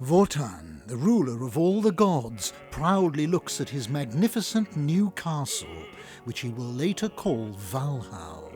Wotan, the ruler of all the gods, proudly looks at his magnificent new castle, which he will later call Valhall.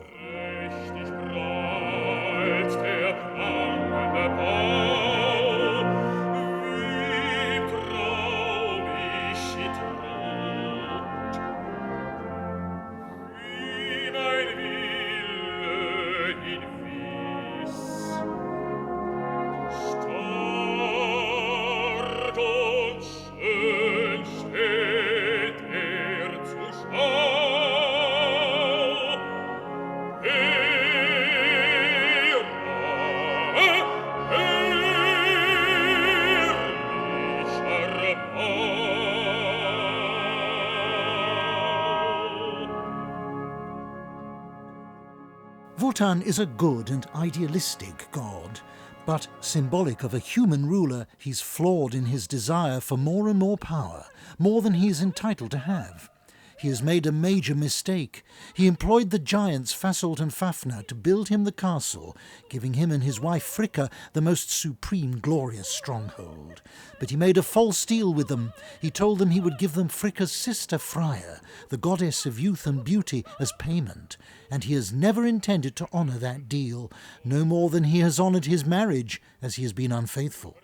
Wotan is a good and idealistic god, but symbolic of a human ruler, he's flawed in his desire for more and more power, more than he is entitled to have. He has made a major mistake. He employed the giants Fasolt and Fafnir to build him the castle, giving him and his wife Fricka the most supreme, glorious stronghold. But he made a false deal with them. He told them he would give them Fricka's sister Freya, the goddess of youth and beauty, as payment, and he has never intended to honour that deal, no more than he has honoured his marriage, as he has been unfaithful.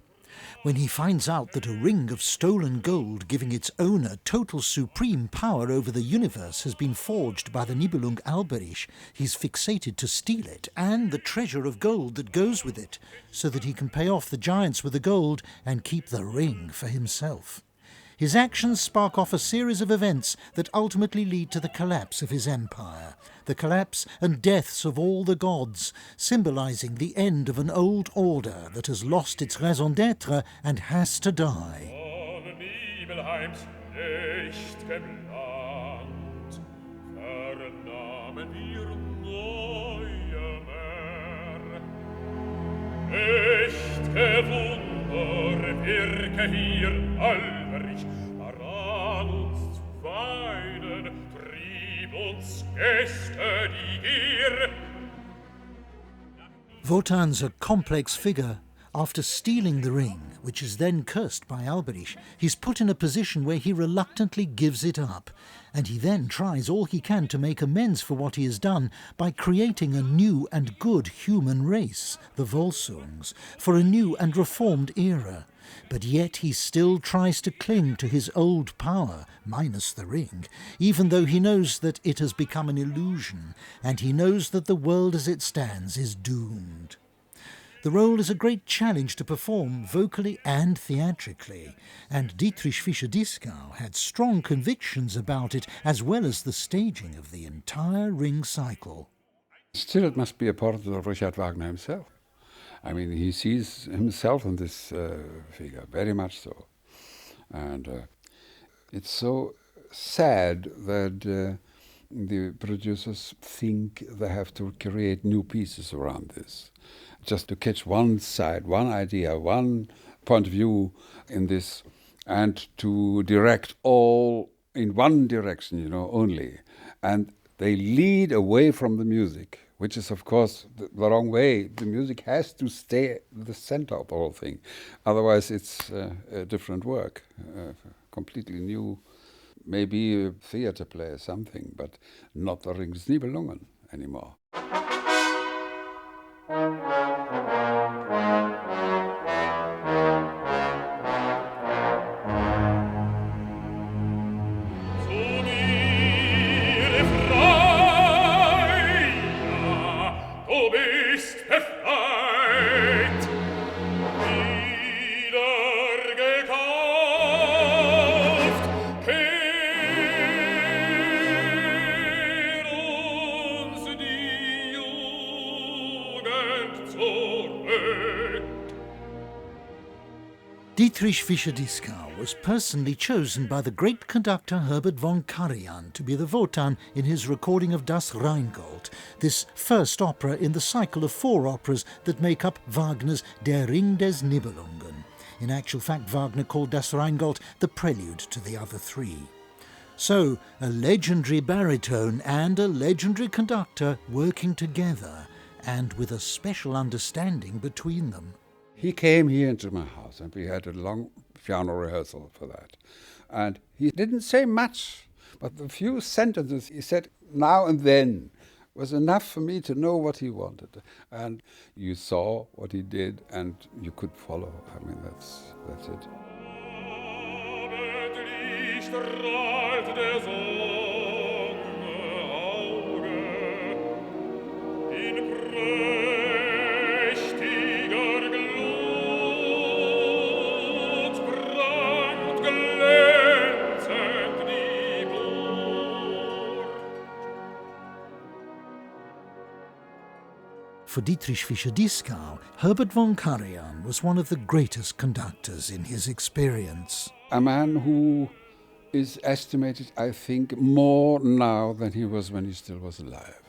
When he finds out that a ring of stolen gold giving its owner total supreme power over the universe has been forged by the Nibelung Alberich, he's fixated to steal it and the treasure of gold that goes with it, so that he can pay off the giants with the gold and keep the ring for himself. His actions spark off a series of events that ultimately lead to the collapse of his empire, the collapse and deaths of all the gods, symbolising the end of an old order that has lost its raison d'être and has to die. Wirke hier Alberich, daran uns zu weinen, trieb uns Gäste die Gier. Wotan's a complex figure. After stealing the ring, which is then cursed by Alberich, he's put in a position where he reluctantly gives it up, and he then tries all he can to make amends for what he has done by creating a new and good human race, the Volsungs, for a new and reformed era. But yet he still tries to cling to his old power, minus the ring, even though he knows that it has become an illusion, and he knows that the world as it stands is doomed. The role is a great challenge to perform vocally and theatrically, and Dietrich Fischer-Dieskau had strong convictions about it, as well as the staging of the entire ring cycle. Still, it must be a part of Richard Wagner himself. I mean, he sees himself in this figure, very much so. And it's so sad that the producers think they have to create new pieces around this, just to catch one side, one idea, one point of view in this, and to direct all in one direction, you know, only. And they lead away from the music, which is, of course, the wrong way. The music has to stay the center of the whole thing. Otherwise, it's a different work, completely new, maybe a theater play or something, but not the Ring's Nibelungen anymore. Dietrich Fischer-Dieskau was personally chosen by the great conductor Herbert von Karajan to be the Wotan in his recording of Das Rheingold, this first opera in the cycle of 4 operas that make up Wagner's Der Ring des Nibelungen. In actual fact, Wagner called Das Rheingold the prelude to the other 3. So, a legendary baritone and a legendary conductor working together, and with a special understanding between them. He came here into my house and we had a long piano rehearsal for that. And he didn't say much, but the few sentences he said now and then was enough for me to know what he wanted. And you saw what he did and you could follow. I mean, that's it. Strahlt der Sonne Auge in prächtiger Glut prangt glänzend die Burg. For Dietrich Fischer-Dieskau, Herbert von Karajan was one of the greatest conductors in his experience. A man who is estimated, I think, more now than he was when he still was alive.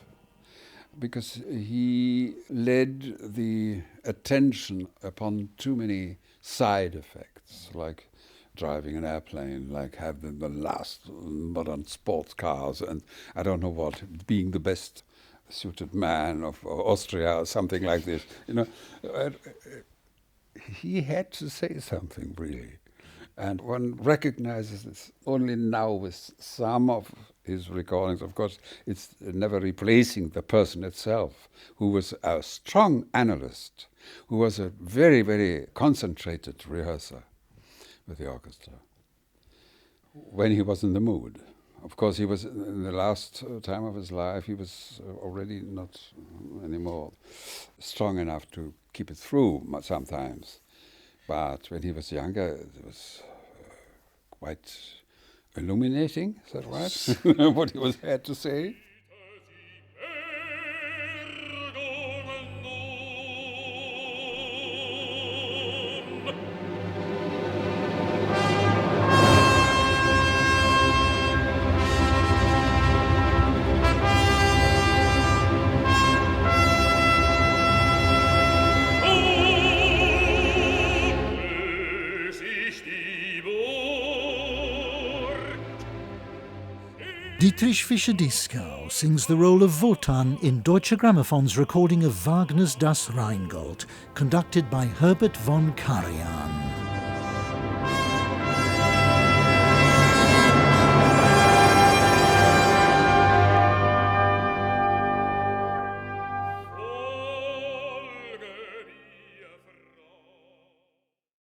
Because he led the attention upon too many side effects, like driving an airplane, like having the last modern sports cars, and I don't know what, being the best suited man of Austria or something like this. You know, he had to say something, really. And one recognizes this only now with some of his recordings. Of course, it's never replacing the person itself, who was a strong analyst, who was a very, very concentrated rehearser with the orchestra, when he was in the mood. Of course, he was, in the last time of his life, he was already not anymore strong enough to keep it through sometimes. But when he was younger, it was quite illuminating, is that right? What he had to say. Dietrich Fischer-Dieskau sings the role of Wotan in Deutsche Grammophon's recording of Wagner's Das Rheingold, conducted by Herbert von Karajan.